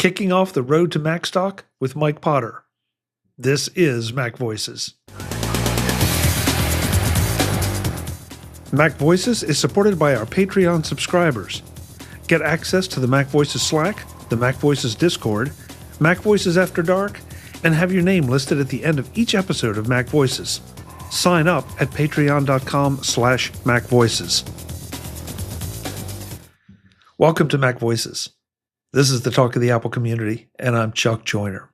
kicking off the road to MacStock with Mike Potter. This is MacVoices. MacVoices is supported by our Patreon subscribers. Get access to the MacVoices Slack, the MacVoices Discord, MacVoices After Dark, and have your name listed at the end of each episode of MacVoices. Sign up at patreon.com/MacVoices. Welcome to MacVoices. This is the talk of the Apple community, and I'm Chuck Joyner.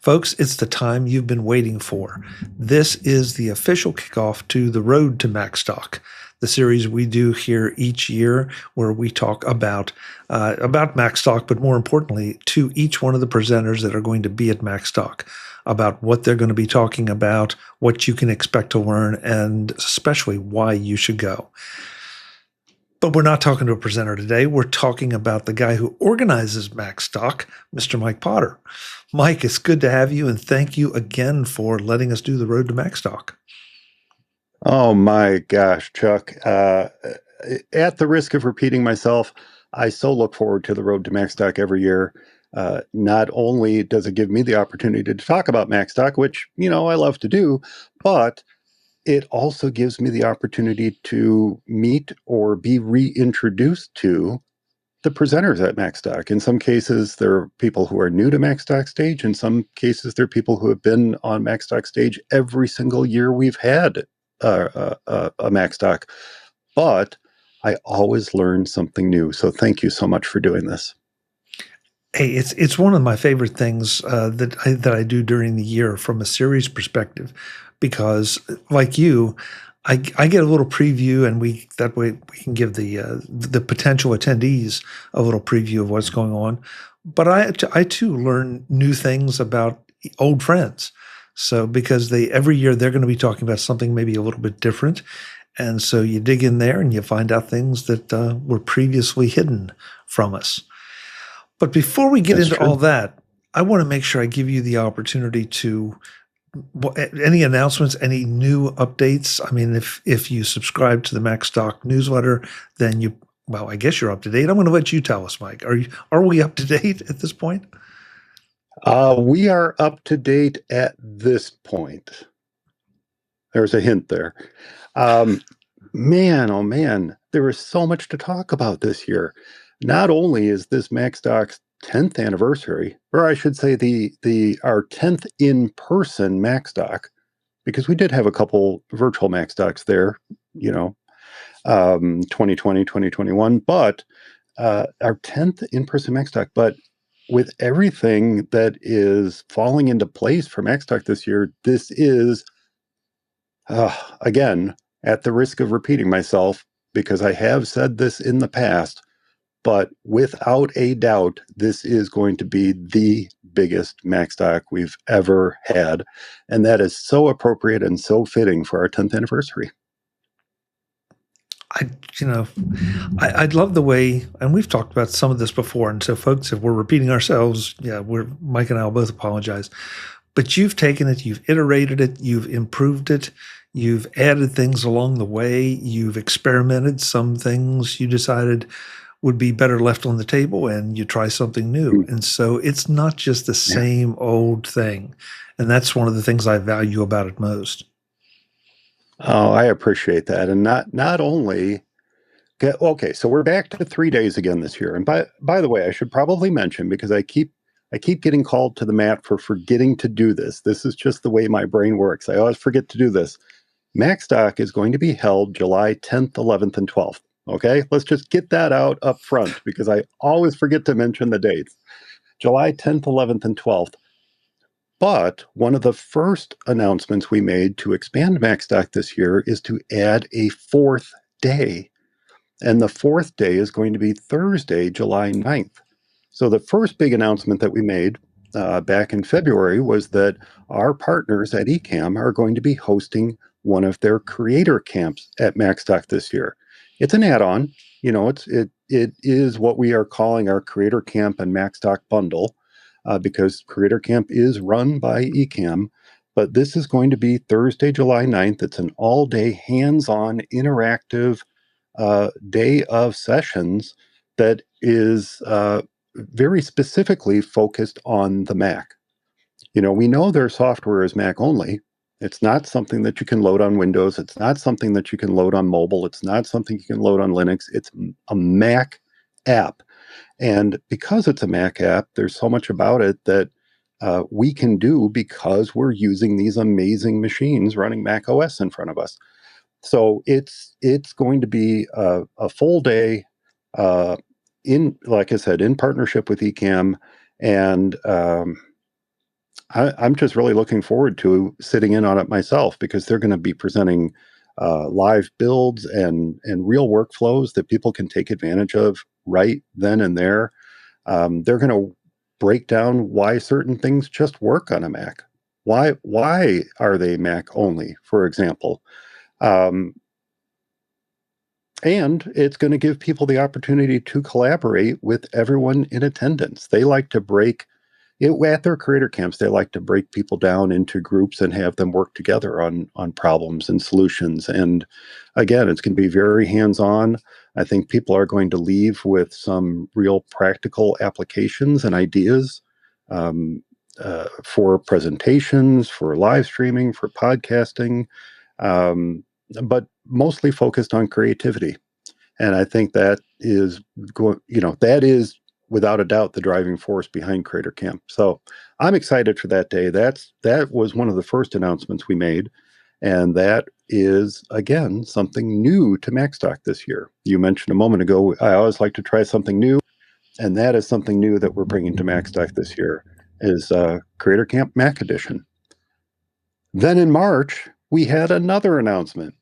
Folks, it's the time you've been waiting for. This is the official kickoff to the Road to MacStock, the series we do here each year where we talk about MacStock, but more importantly, to each one of the presenters that are going to be at MacStock, about what they're going to be talking about, what you can expect to learn, and especially why you should go. But we're not talking to a presenter today. We're talking about the guy who organizes MacStock, Mr. Mike Potter. Mike, it's good to have you, and thank you again for letting us do the Road to MacStock. Oh my gosh, Chuck. At the risk of repeating myself, I so look forward to the Road to MacStock every year. Not only does it give me the opportunity to talk about MacStock, which, I love to do, but it also gives me the opportunity to meet or be reintroduced to the presenters at MacStock. In some cases, there are people who are new to MacStock stage. In some cases, there are people who have been on MacStock stage every single year we've had a MacStock. But I always learn something new. So thank you so much for doing this. Hey, it's one of my favorite things that I do during the year from a series perspective, because like you, I get a little preview, and that way we can give the potential attendees a little preview of what's going on. But I too learn new things about old friends. So because every year they're going to be talking about something maybe a little bit different, and so you dig in there and you find out things that were previously hidden from us. But before we get into all that, I want to make sure I give you the opportunity to any announcements, any new updates. I mean, if you subscribe to the MacStock newsletter, then I guess you're up to date. I'm going to let you tell us, Mike. Are we up to date at this point? We are up to date at this point. There's a hint there. Man, oh man, there is so much to talk about this year. Not only is this MacStock's 10th anniversary, or I should say our 10th in-person MacStock, because we did have a couple virtual MacStocks there, 2020, 2021, but our 10th in-person MacStock. But with everything that is falling into place for MacStock this year, this is, again, at the risk of repeating myself, because I have said this in the past, but without a doubt, this is going to be the biggest MacStock we've ever had. And that is so appropriate and so fitting for our 10th anniversary. I'd love the way, and we've talked about some of this before, and so folks, if we're repeating ourselves, Mike and I will both apologize. But you've taken it, you've iterated it, you've improved it, you've added things along the way, you've experimented. Some things you decided would be better left on the table, and you try something new. And so it's not just the same old thing. And that's one of the things I value about it most. Oh, I appreciate that. And not only, okay, so we're back to 3 days again this year. And by the way, I should probably mention, because I keep getting called to the mat for forgetting to do this. This is just the way my brain works. I always forget to do this. MacStock is going to be held July 10th, 11th, and 12th. Okay, let's just get that out up front, because I always forget to mention the dates. July 10th, 11th, and 12th. But one of the first announcements we made to expand MacStock this year is to add a fourth day. And the fourth day is going to be Thursday, July 9th. So the first big announcement that we made back in February was that our partners at Ecamm are going to be hosting one of their creator camps at MacStock this year. It's an add-on, it is what we are calling our Creator Camp and MacStock bundle, because Creator Camp is run by Ecamm, but this is going to be Thursday, July 9th. It's an all-day, hands-on, interactive day of sessions that is very specifically focused on the Mac. We know their software is Mac only. It's not something that you can load on Windows. It's not something that you can load on mobile. It's not something you can load on Linux. It's a Mac app. And because it's a Mac app, there's so much about it that we can do because we're using these amazing machines running Mac OS in front of us. So it's going to be a full day like I said, in partnership with Ecamm. And I'm just really looking forward to sitting in on it myself, because they're going to be presenting live builds and real workflows that people can take advantage of right then and there. They're going to break down why certain things just work on a Mac. Why are they Mac only, for example? And it's going to give people the opportunity to collaborate with everyone in attendance. They like to break at their creator camps. They like to break people down into groups and have them work together on problems and solutions. And again, it's going to be very hands-on. I think people are going to leave with some real practical applications and ideas for presentations, for live streaming, for podcasting, but mostly focused on creativity. And I think that is that is without a doubt the driving force behind Creator Camp. So I'm excited for that day. That was one of the first announcements we made, and that is again something new to MacStock this year. You mentioned a moment ago, I always like to try something new, and that is something new that we're bringing to MacStock this year is Creator Camp Mac Edition. Then in March we had another announcement.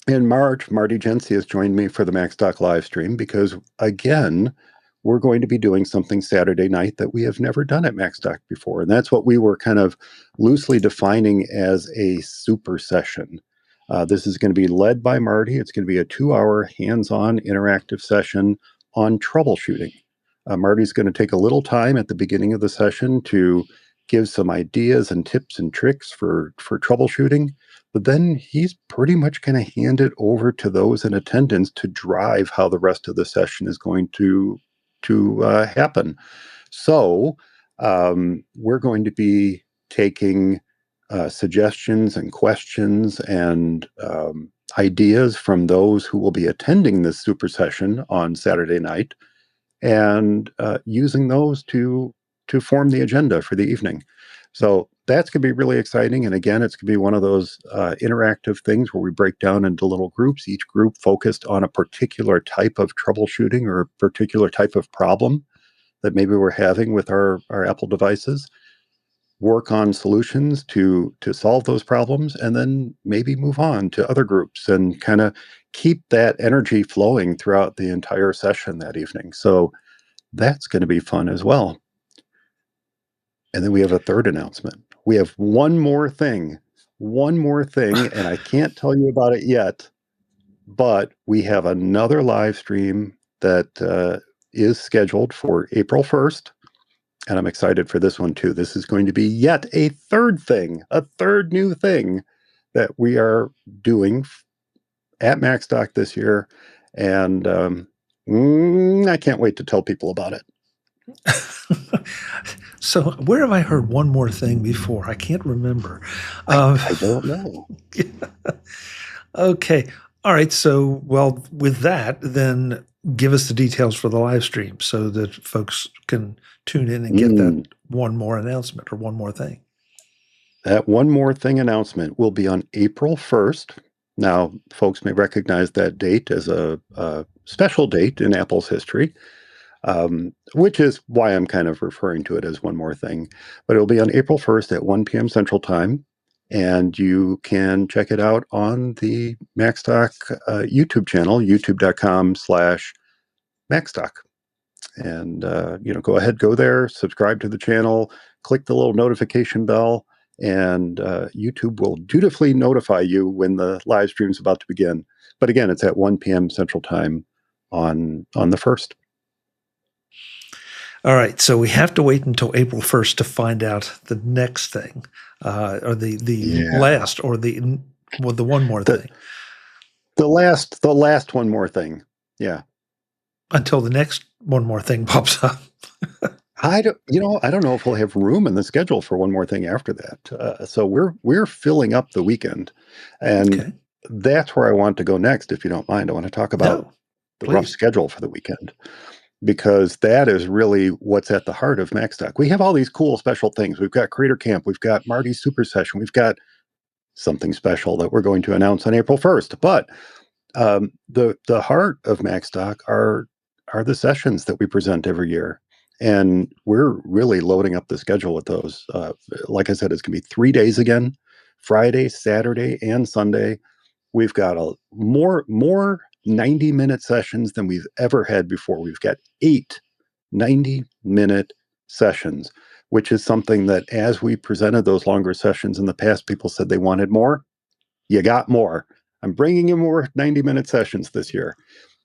In March, Marty Jencius joined me for the MacStock live stream because, again, we're going to be doing something Saturday night that we have never done at MacStock before. And that's what we were kind of loosely defining as a super session. This is going to be led by Marty. It's going to be a 2-hour hands-on interactive session on troubleshooting. Marty's going to take a little time at the beginning of the session to give some ideas and tips and tricks for troubleshooting. But then he's pretty much going to hand it over to those in attendance to drive how the rest of the session is going to happen. So we're going to be taking suggestions and questions and ideas from those who will be attending this super session on Saturday night, and using those to form the agenda for the evening. So that's going to be really exciting. And again, it's going to be one of those interactive things where we break down into little groups, each group focused on a particular type of troubleshooting or a particular type of problem that maybe we're having with our Apple devices, work on solutions to solve those problems, and then maybe move on to other groups and kind of keep that energy flowing throughout the entire session that evening. So that's going to be fun as well. And then we have a third announcement. We have one more thing, and I can't tell you about it yet, but we have another live stream that is scheduled for April 1st. And I'm excited for this one too. This is going to be yet a third new thing that we are doing at MacStock this year. And I can't wait to tell people about it. So where have I heard one more thing before? I can't remember. I don't know. Okay. All right. So, well, with that, then give us the details for the live stream so that folks can tune in and get that one more announcement or one more thing. That one more thing announcement will be on April 1st. Now, folks may recognize that date as a special date in Apple's history. Which is why I'm kind of referring to it as one more thing. But it'll be on April 1st at 1 p.m. Central Time, and you can check it out on the MacStock YouTube channel, youtube.com/MacStock. And, go ahead, go there, subscribe to the channel, click the little notification bell, and YouTube will dutifully notify you when the live stream is about to begin. But again, it's at 1 p.m. Central Time on the 1st. All right, so we have to wait until April 1st to find out the next thing, or the last, or the one more thing. The last one more thing. Yeah. until the next one more thing pops up. I don't know if we'll have room in the schedule for one more thing after that. So we're filling up the weekend, and Okay. that's where I want to go next. If you don't mind, I want to talk about No, the rough please. schedule for the weekend, because that is really what's at the heart of MacStock. We have all these cool special things. We've got Creator Camp, we've got Marty's Super Session, we've got something special that we're going to announce on April 1st. But the heart of MacStock are the sessions that we present every year. And we're really loading up the schedule with those. Like I said, it's going to be 3 days again, Friday, Saturday, and Sunday. We've got a more 90-minute sessions than we've ever had before. We've got 8 90-minute sessions, which is something that as we presented those longer sessions in the past, people said they wanted more. You got more. I'm bringing you more 90-minute sessions this year.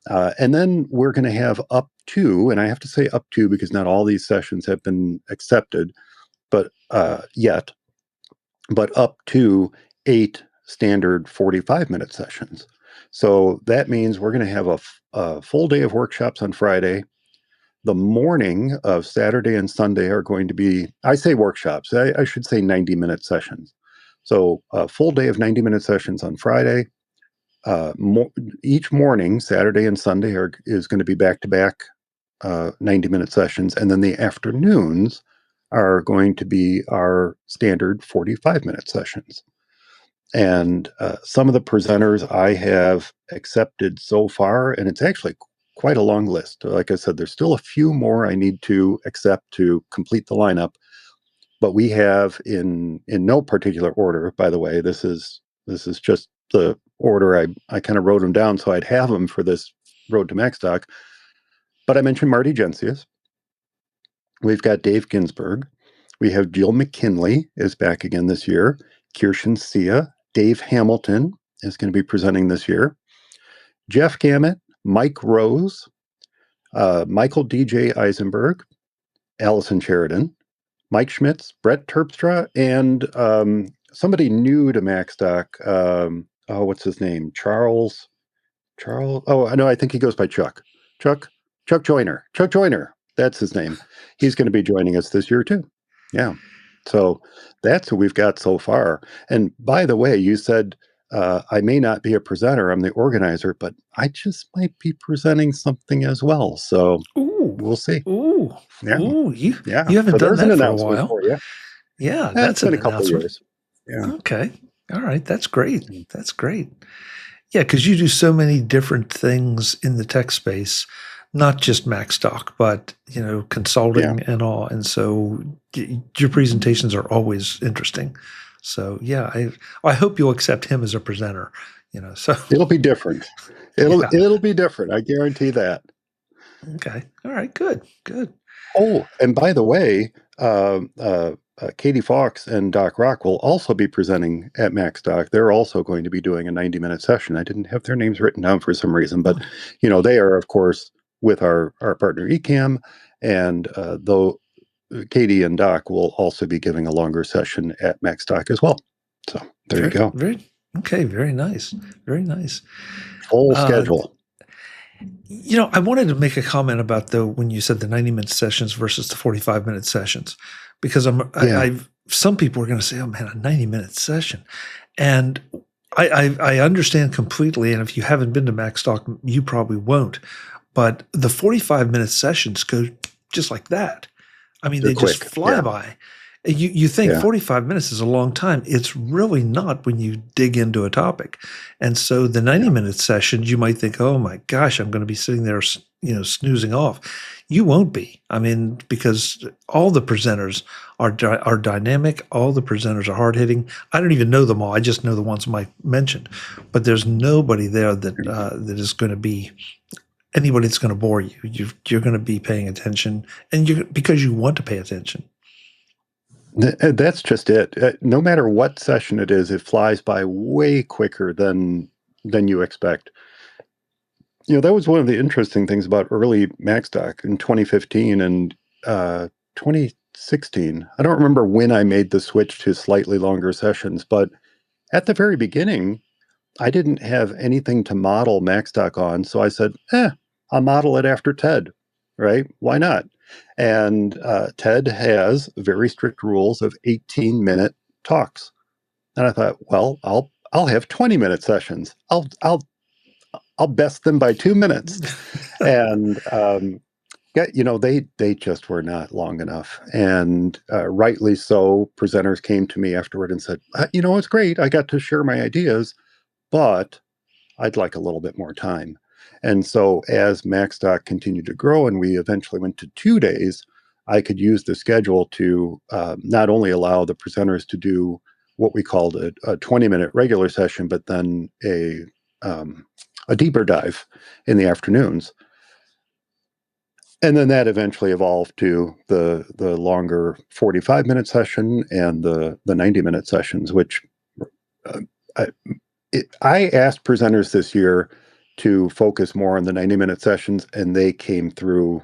And then we're going to have up to, and I have to say up to because not all these sessions have been accepted, but yet, but up to 8 standard 45-minute sessions. So that means we're going to have a full day of workshops on Friday. The morning of Saturday and Sunday are going to be, I say workshops, I should say 90-minute sessions. So a full day of 90-minute sessions on Friday. Each morning, Saturday and Sunday, is going to be back-to-back 90-minute sessions. And then the afternoons are going to be our standard 45-minute sessions. And some of the presenters I have accepted so far, and it's actually quite a long list. Like I said, there's still a few more I need to accept to complete the lineup. But we have in no particular order, by the way, this is just the order I kind of wrote them down so I'd have them for this Road to MacStock. But I mentioned Marty Jencius. We've got Dave Ginsburg. We have Jill McKinley is back again this year. Kirsten Sia. Dave Hamilton is going to be presenting this year. Jeff Gamet, Mike Rose, Michael DJ Eisenberg, Allison Sheridan, Mike Schmitz, Brett Terpstra, and somebody new to MacStock. What's his name? Charles. Oh, I know. I think he goes by Chuck. Chuck Joyner. Chuck Joyner. That's his name. He's going to be joining us this year too. Yeah. So that's who we've got so far. And by the way, you said I may not be a presenter. I'm the organizer, but I just might be presenting something as well. So Ooh, we'll see. ooh, Yeah. ooh! Yeah. You haven't So done there's an that for a announcement while. for you. Yeah, It's that's been an a couple of announcement. years. Yeah. Okay, all right, that's great. That's great. Yeah, because you do so many different things in the tech space, not just MacStock, but Yeah. consulting and all. And so your presentations are always interesting. So yeah, I hope you'll accept him as a presenter. So It'll be different. yeah. It'll be different. I guarantee that. Okay. All right. Good. Good. Oh, and by the way, Katie Fox and Doc Rock will also be presenting at MacStock. They're also going to be doing a 90-minute session. I didn't have their names written down for some reason, but they are, of course, with our partner Ecamm, and though Katie and Doc will also be giving a longer session at MacStock as well. So there you go. Okay. Very nice. Very nice. Full Uh, schedule. I wanted to make a comment about when you said the 90-minute sessions versus the 45-minute sessions, because Yeah. some people are going to say, "Oh man, a 90-minute session," and I understand completely. And if you haven't been to MacStock, you probably won't. But the 45-minute sessions go just like that. I mean, They're they just quick. fly Yeah. by. You think Yeah. 45 minutes is a long time. It's really not when you dig into a topic. And so the Yeah. 90-minute sessions, you might think, oh my gosh, I'm going to be sitting there, snoozing off. You won't be. I mean, because all the presenters are dynamic. All the presenters are hard hitting. I don't even know them all. I just know the ones Mike mentioned. But there's nobody there that is going to be anybody that's going to bore you. You're going to be paying attention, and because you want to pay attention. That's just it. No matter what session it is, it flies by way quicker than you expect. That was one of the interesting things about early MacStock in 2015 and 2016. I don't remember when I made the switch to slightly longer sessions, but at the very beginning, I didn't have anything to model MacStock on, so I said, I'll model it after TED, right? Why not? And TED has very strict rules of 18-minute talks. And I thought, well, I'll have 20-minute sessions. I'll best them by 2 minutes. And yeah, they just were not long enough. And rightly so, presenters came to me afterward and said, it's great. I got to share my ideas, but I'd like a little bit more time. And so as MacStock continued to grow and we eventually went to 2 days, I could use the schedule to not only allow the presenters to do what we called a 20-minute regular session, but then a deeper dive in the afternoons. And then that eventually evolved to the longer 45-minute session and the 90-minute sessions, which I asked presenters this year to focus more on the 90-minute sessions, and they came through.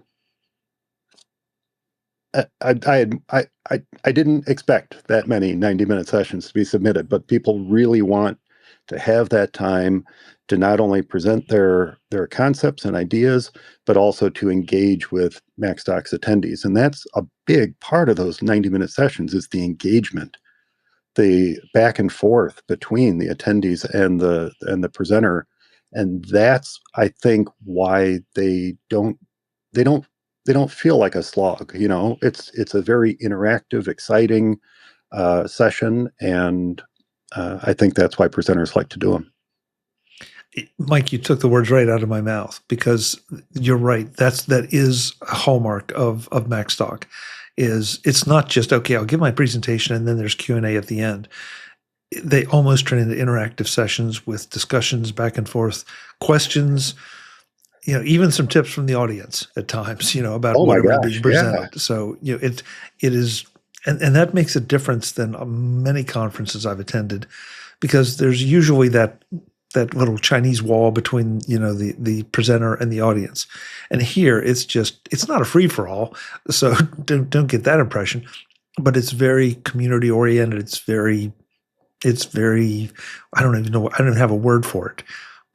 I didn't expect that many 90-minute sessions to be submitted, but people really want to have that time to not only present their concepts and ideas, but also to engage with MacStock's attendees. And that's a big part of those 90-minute sessions is the engagement, the back and forth between the attendees and the presenter. And that's, I think, why they don't feel like a slog. It's a very interactive, exciting session, and I think that's why presenters like to do them. Mike, you took the words right out of my mouth, because you're right. That is a hallmark of MacStock. It's not just, okay, I'll give my presentation and then there's Q&A at the end. They almost turn into interactive sessions with discussions back and forth, questions, even some tips from the audience at times, about whatever's being presented. Yeah. So, it is, and that makes a difference than many conferences I've attended, because there's usually that little Chinese wall between, the presenter and the audience. And here it's not a free for all. So don't get that impression, but it's very community oriented. It's very, I don't even know, I don't have a word for it,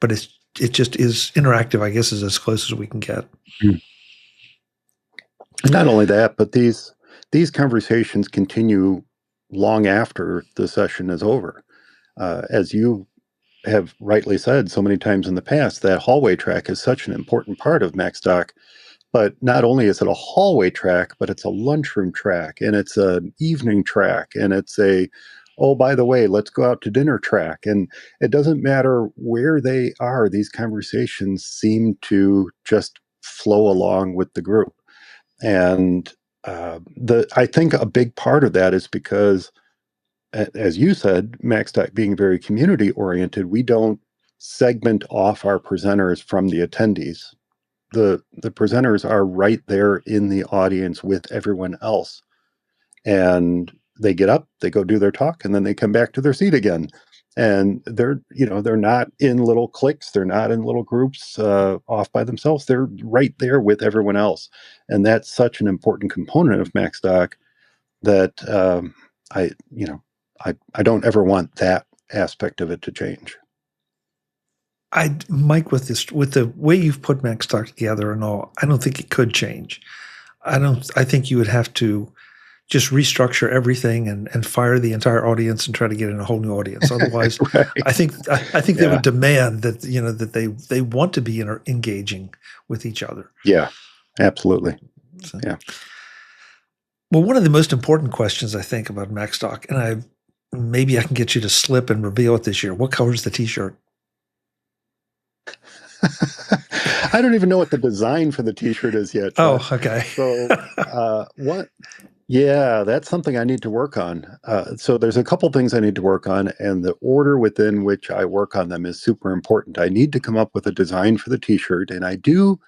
but it just is interactive, I guess, is as close as we can get. Not only that, but these conversations continue long after the session is over. As you have rightly said so many times in the past, that hallway track is such an important part of MacStock. But not only is it a hallway track, but it's a lunchroom track, and it's an evening track, and it's oh, by the way, let's go out to dinner track. And it doesn't matter where they are, these conversations seem to just flow along with the group. And I think a big part of that is because, as you said, MacStock being very community oriented, we don't segment off our presenters from the attendees. The presenters are right there in the audience with everyone else, and they get up, they go do their talk, and then they come back to their seat again. And they're not in little cliques, they're not in little groups off by themselves. They're right there with everyone else, and that's such an important component of MacStock that I don't ever want that aspect of it to change. Mike, with the way you've put MacStock together and all, I don't think it could change. I think you would have to just restructure everything and fire the entire audience and try to get in a whole new audience. Otherwise, right. I think they would demand that, that they want to be engaging with each other. Yeah, absolutely. So, yeah. Well, one of the most important questions I think about MacStock, and maybe I can get you to slip and reveal it this year. What color is the T-shirt? I don't even know what the design for the T-shirt is yet. Oh, okay. So what? Yeah, that's something I need to work on. So there's a couple things I need to work on, and the order within which I work on them is super important. I need to come up with a design for the T-shirt, and I do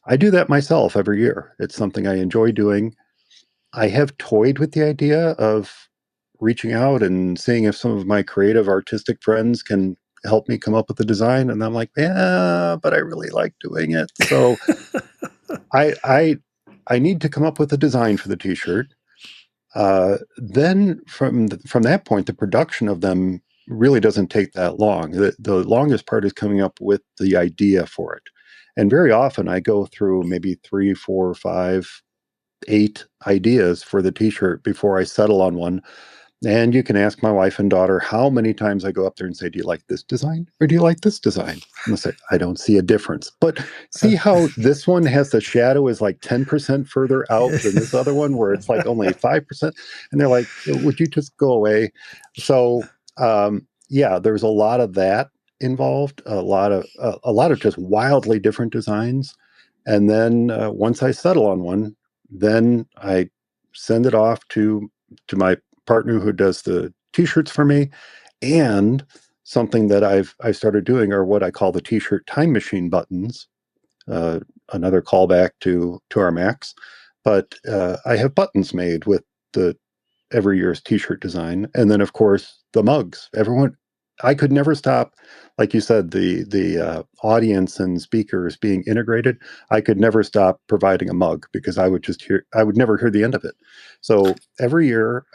that myself every year. It's something I enjoy doing. I have toyed with the idea of reaching out and seeing if some of my creative artistic friends can help me come up with a design, and I'm like, yeah, but I really like doing it. So I need to come up with a design for the T-shirt. Then from that point, the production of them really doesn't take that long. The longest part is coming up with the idea for it. And very often I go through maybe 3, 4, 5, 8 ideas for the t-shirt before I settle on one. And you can ask my wife and daughter how many times I go up there and say, "Do you like this design or do you like this design?" And they say, "I don't see a difference." But see how this one has the shadow is like 10% further out than this other one where it's like only 5%. And they're like, "Would you just go away?" So yeah, there's a lot of that involved, a lot of just wildly different designs. And then once I settle on one, then I send it off to my partner who does the t-shirts for me. And something that I started doing are what I call the t-shirt time machine buttons, uh, another callback to our Macs. But I have buttons made with the every year's t-shirt design. And then of course the mugs. Everyone, I could never stop, like you said, the audience and speakers being integrated. I could never stop providing a mug because I would never hear the end of it. So every year,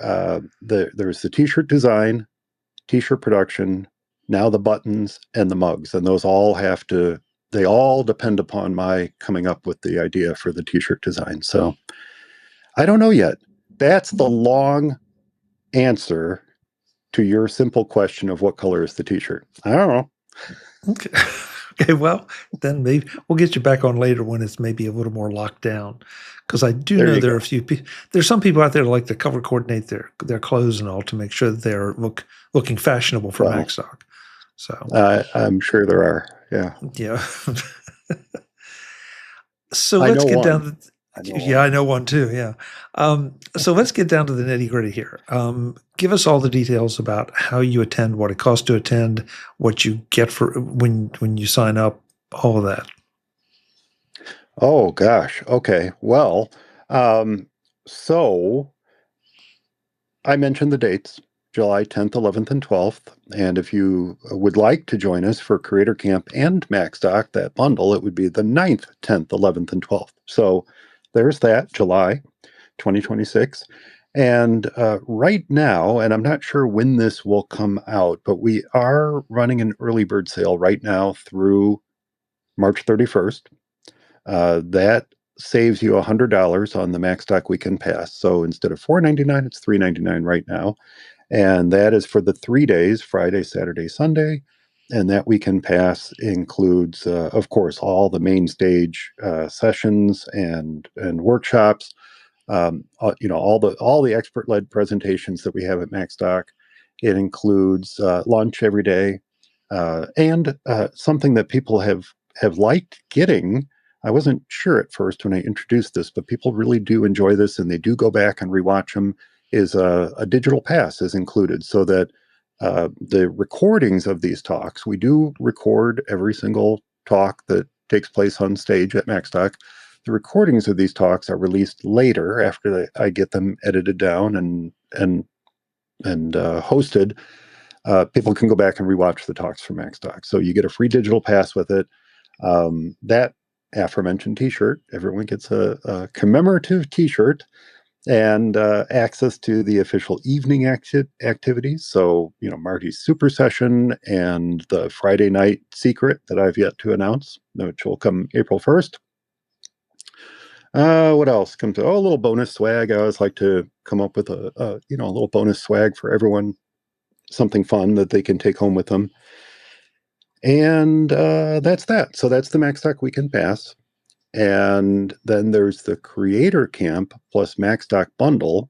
there's the t-shirt design, t-shirt production, now the buttons and the mugs, and they all depend upon my coming up with the idea for the t-shirt design. So I don't know yet. That's the long answer to your simple question of what color is the t-shirt. I don't know. Okay. Okay, well, then maybe we'll get you back on later when it's maybe a little more locked down, because I do There know you there are go. a few there's some people out there that like to color coordinate their clothes and all to make sure that they're looking fashionable for Well, MacStock. So, I'm sure there are. Yeah. yeah. So I let's know get down one. to I know yeah, I one. know one too. Yeah. So let's get down to the nitty gritty here. Give us all the details about how you attend, what it costs to attend, what you get for when you sign up, all of that. Oh gosh. Okay. Well, um, so I mentioned the dates, July 10th, 11th, and 12th. And if you would like to join us for Creator Camp and MacStock, that bundle, it would be the 9th, 10th, 11th, and 12th. So there's that, July 2026. And right now, and I'm not sure when this will come out, but we are running an early bird sale right now through March 31st. That saves you $100 on the MacStock Weekend Pass. So instead of $4.99, it's $3.99 right now. And that is for the 3 days, Friday, Saturday, Sunday. And that Weekend Pass includes, of course, all the main stage sessions and workshops. All the expert led presentations that we have at MacStock. It includes lunch every day, and something that people have liked getting. I wasn't sure at first when I introduced this, but people really do enjoy this, and they do go back and rewatch them. Is a digital pass is included, so that the recordings of these talks, we do record every single talk that takes place on stage at MacStock. The recordings of these talks are released later after I get them edited down and hosted. People can go back and rewatch the talks from MacStock. So you get a free digital pass with it. That aforementioned T-shirt, everyone gets a commemorative T-shirt and access to the official evening activities. So Marty's super session and the Friday night secret that I've yet to announce, which will come April 1st. What else comes? Oh, a little bonus swag. I always like to come up with a little bonus swag for everyone, something fun that they can take home with them. And that's that. So that's the MacStock Weekend Pass. And then there's the Creator Camp plus MacStock Bundle.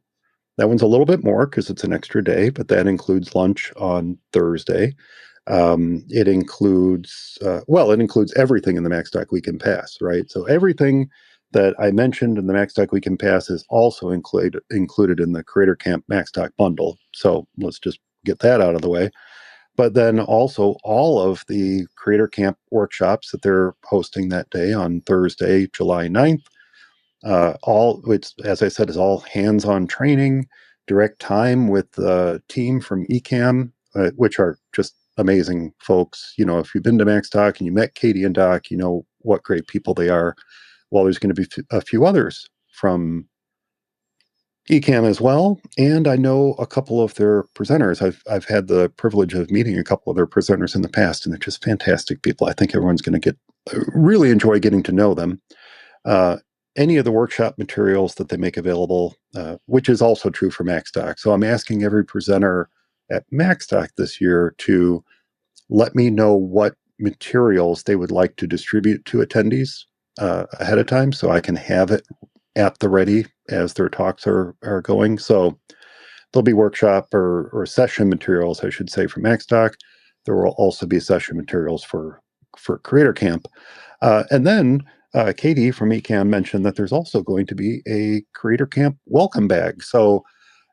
That one's a little bit more because it's an extra day, but that includes lunch on Thursday. It includes everything in the MacStock Weekend Pass, right? So everything that I mentioned in the MacStock Weekend Pass is also included in the Creator Camp MacStock bundle. So let's just get that out of the way. But then also all of the Creator Camp workshops that they're hosting that day on Thursday, July 9th. It's, as I said, is all hands-on training, direct time with the team from Ecamm, which are just amazing folks. If you've been to MacStock and you met Katie and Doc, you know what great people they are. Well, there's going to be a few others from Ecamm as well, and I know a couple of their presenters. I've had the privilege of meeting a couple of their presenters in the past, and they're just fantastic people. I think everyone's going to get really enjoy getting to know them. Uh, any of the workshop materials that they make available, which is also true for MacStock. So I'm asking every presenter at MacStock this year to let me know what materials they would like to distribute to attendees ahead of time, so I can have it at the ready as their talks are going. So there'll be workshop or session materials, I should say, for MacStock. There will also be session materials for Creator Camp. And then Katie from Ecamm mentioned that there's also going to be a Creator Camp welcome bag. So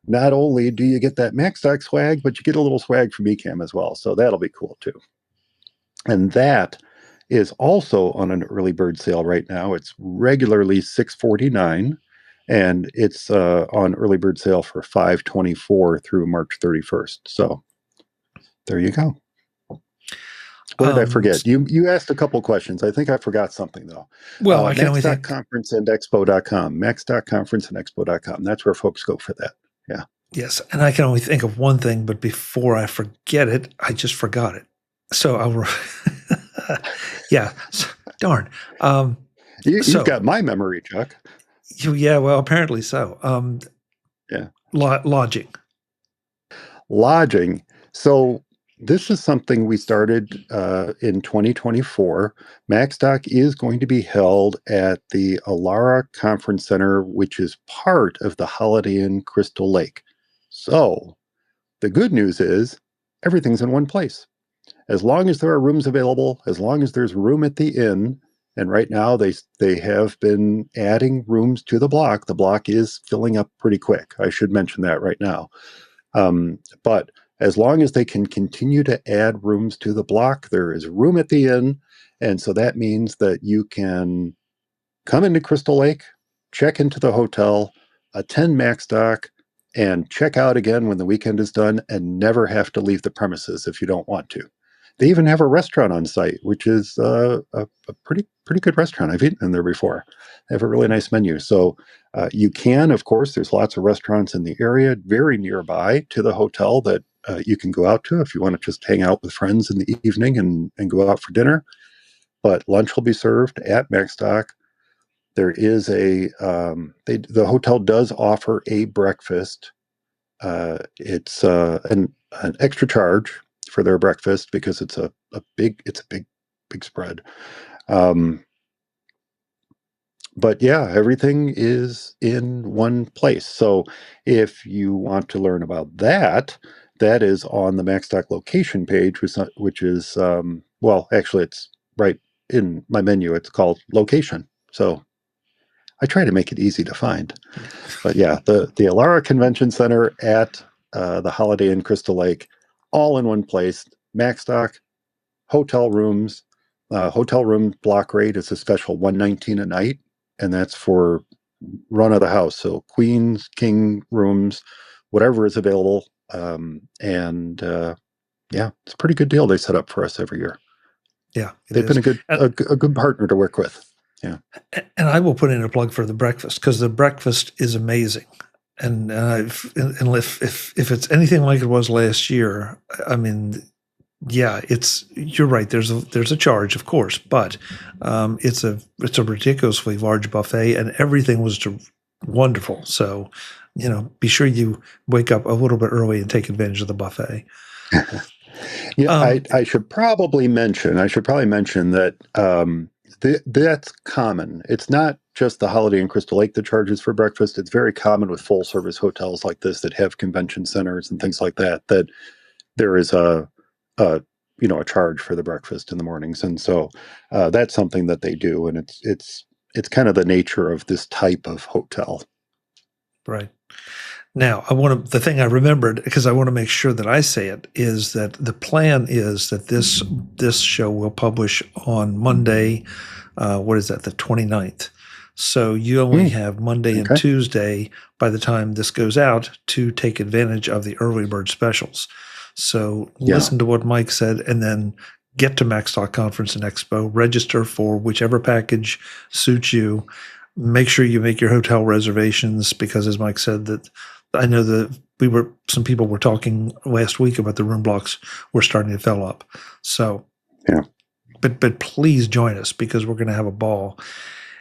not only do you get that MacStock swag, but you get a little swag from Ecamm as well. So that'll be cool too. And that is also on an early bird sale right now. It's regularly $649, and it's on early bird sale for $524 through March 31st. So there you go. What did I forget? You asked a couple questions. I think I forgot something though. Well, I can only MacStock think Conference and Expo.com. MacStock Conference and Expo.com. That's where folks go for that. Yeah. yes, and I can only think of one thing, but before I forget it, I just forgot it. So I'll, yeah, darn. You've got my memory, Chuck. Yeah, well, apparently so. Yeah. Lodging. Lodging. So this is something we started in 2024. MacStock is going to be held at the Alara Conference Center, which is part of the Holiday Inn Crystal Lake. So the good news is everything's in one place. As long as there are rooms available, as long as there's room at the inn, and right now they have been adding rooms to the block is filling up pretty quick. I should mention that right now. But as long as they can continue to add rooms to the block, there is room at the inn. And so that means that you can come into Crystal Lake, check into the hotel, attend MacStock, and check out again when the weekend is done and never have to leave the premises if you don't want to. They even have a restaurant on site, which is a pretty good restaurant. I've eaten in there before. They have a really nice menu. So you can, of course, there's lots of restaurants in the area very nearby to the hotel that you can go out to if you want to just hang out with friends in the evening and go out for dinner. But lunch will be served at MacStock. There is the hotel does offer a breakfast. It's an extra charge for their breakfast because it's a big spread. But yeah, everything is in one place. So if you want to learn about that, that is on the MacStock location page, which is well, actually, it's right in my menu. It's called location. So I try to make it easy to find. But yeah, the Alara Convention Center at the Holiday Inn Crystal Lake, all in one place. MacStock, hotel rooms, hotel room block rate is a special $119 a night, and that's for run of the house. So queens, king rooms, whatever is available. Yeah, it's a pretty good deal they set up for us every year. Yeah, they've been a good partner to work with. Yeah, and I will put in a plug for the breakfast because the breakfast is amazing. And if it's anything like it was last year, I mean, yeah, you're right. There's a charge, of course, but it's a ridiculously large buffet, and everything was wonderful. So, be sure you wake up a little bit early and take advantage of the buffet. Yeah, I should probably mention that that's common. It's not just the Holiday Inn Crystal Lake that charges for breakfast. It's very common with full service hotels like this that have convention centers and things like that, that there is a charge for the breakfast in the mornings. And so that's something that they do. And it's kind of the nature of this type of hotel. Right. Now, the thing I remembered, because I want to make sure that I say it, is that the plan is that this show will publish on Monday, what is that, the 29th. So you only have Monday and Tuesday by the time this goes out to take advantage of the early bird specials. So listen to what Mike said and then get to MacStock Conference and Expo, register for whichever package suits you. Make sure you make your hotel reservations because, as Mike said, that I know that some people were talking last week about the room blocks were starting to fill up. So, Yeah. But please join us because we're going to have a ball.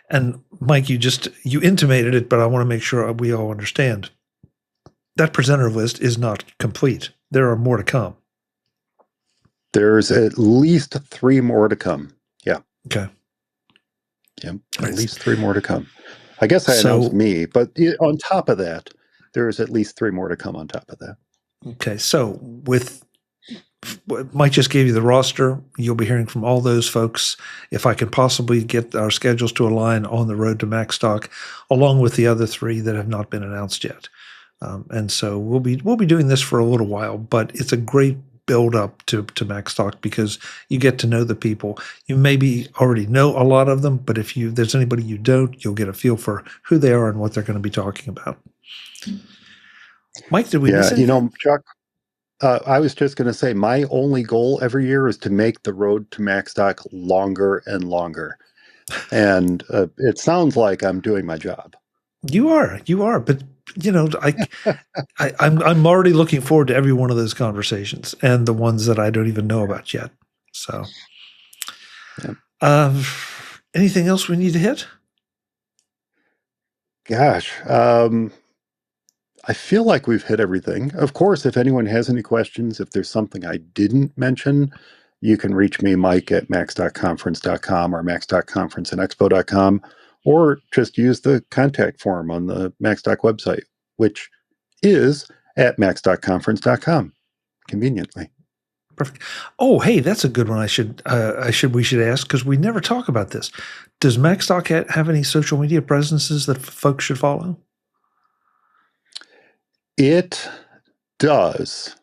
And Mike, you intimated it, but I want to make sure we all understand that presenter list is not complete. There are more to come. There's at least 3 more to come. Yeah. Okay. Yep. At least 3 more to come. I guess I announced me, but on top of that, there's at least 3 more to come on top of that. Okay. So Mike just gave you the roster. You'll be hearing from all those folks. If I can possibly get our schedules to align on the road to MacStock, along with the other 3 that have not been announced yet. And so we'll be doing this for a little while, but it's a great build up to MacStock because you get to know the people. You maybe already know a lot of them, but if there's anybody you don't, you'll get a feel for who they are and what they're going to be talking about. Mike, did we miss anything? Chuck, I was just going to say my only goal every year is to make the road to MacStock longer and longer. And it sounds like I'm doing my job. You are, but I'm already looking forward to every one of those conversations and the ones that I don't even know about yet. So, anything else we need to hit? Gosh, I feel like we've hit everything. Of course, if anyone has any questions, if there's something I didn't mention, you can reach me, Mike, at MacStockConference.com or MacStockConferenceandExpo.com, or just use the contact form on the MacStock website, which is at MacStockConference.com, conveniently. Perfect. Oh, hey, that's a good one. We should ask because we never talk about this. Does MacStock have any social media presences that folks should follow? It does.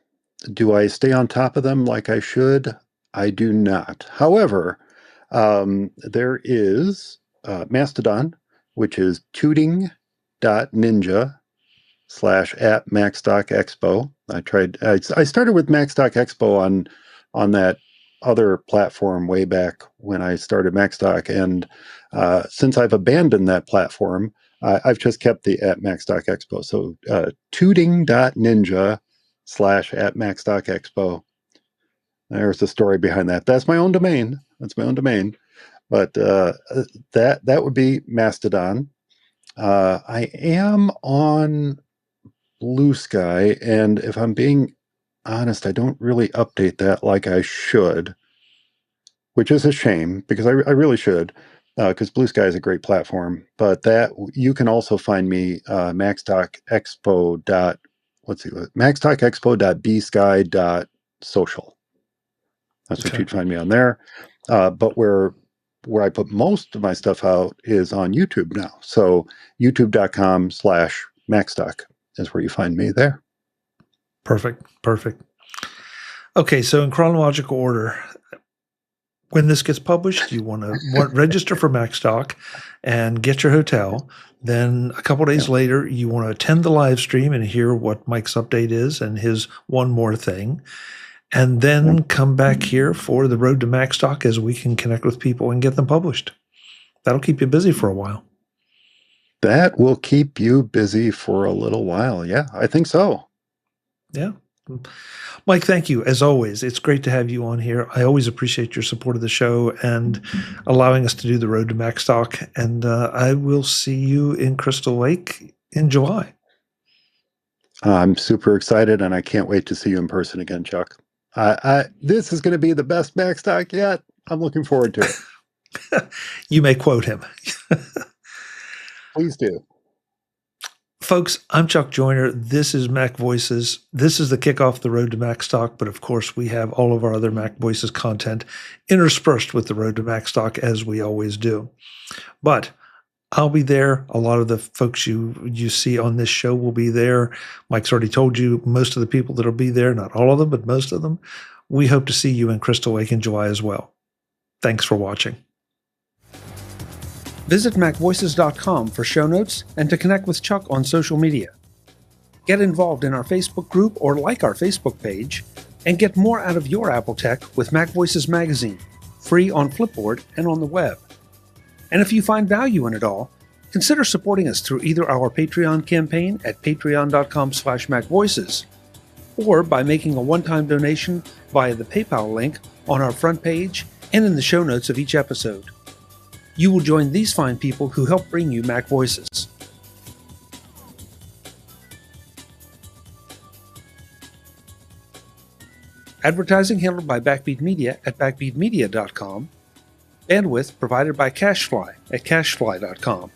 Do I stay on top of them like I should? I do not. However, there is Mastodon, which is tooting.ninja/@MacStockExpo. I started with MacStock Expo on that other platform way back when I started MacStock, and since I've abandoned that platform, I've just kept the @MacStock Expo. So tooting.ninja/@MacStock Expo. There's the story behind that. That's my own domain. But that would be Mastodon. I am on Blue Sky, and if I'm being honest, I don't really update that like I should, which is a shame because I really should, because Blue Sky is a great platform. But that you can also find me MacStockExpo.bsky.social. That's what you'd find me on there. But where I put most of my stuff out is on YouTube now. So youtube.com/MacStock is where you find me there. Perfect. Okay, so in chronological order, when this gets published, you want to register for MacStock and get your hotel. Then a couple days later, you want to attend the live stream and hear what Mike's update is and his one more thing. And then come back here for the road to MacStock as we can connect with people and get them published. That'll keep you busy for a while. That will keep you busy for a little while. Yeah, I think so. Yeah. Mike, thank you. As always, it's great to have you on here. I always appreciate your support of the show and allowing us to do the road to MacStock. And I will see you in Crystal Lake in July. I'm super excited, and I can't wait to see you in person again, Chuck. This is going to be the best MacStock yet. I'm looking forward to it. You may quote him. Please do. Folks, I'm Chuck Joyner. This is MacVoices. This is the kickoff the road to MacStock, but of course we have all of our other MacVoices content interspersed with the road to MacStock as we always do. But I'll be there. A lot of the folks you see on this show will be there. Mike's already told you most of the people that'll be there, not all of them, but most of them. We hope to see you in Crystal Lake in July as well. Thanks for watching. Visit MacVoices.com for show notes and to connect with Chuck on social media. Get involved in our Facebook group or like our Facebook page, and get more out of your Apple tech with MacVoices Magazine, free on Flipboard and on the web. And if you find value in it all, Consider supporting us through either our Patreon campaign at patreon.com/MacVoices or by making a one-time donation via the PayPal link on our front page and in the show notes of each episode. You will join these fine people who help bring you MacVoices. Advertising handled by Backbeat Media at backbeatmedia.com. Bandwidth provided by CacheFly at cachefly.com.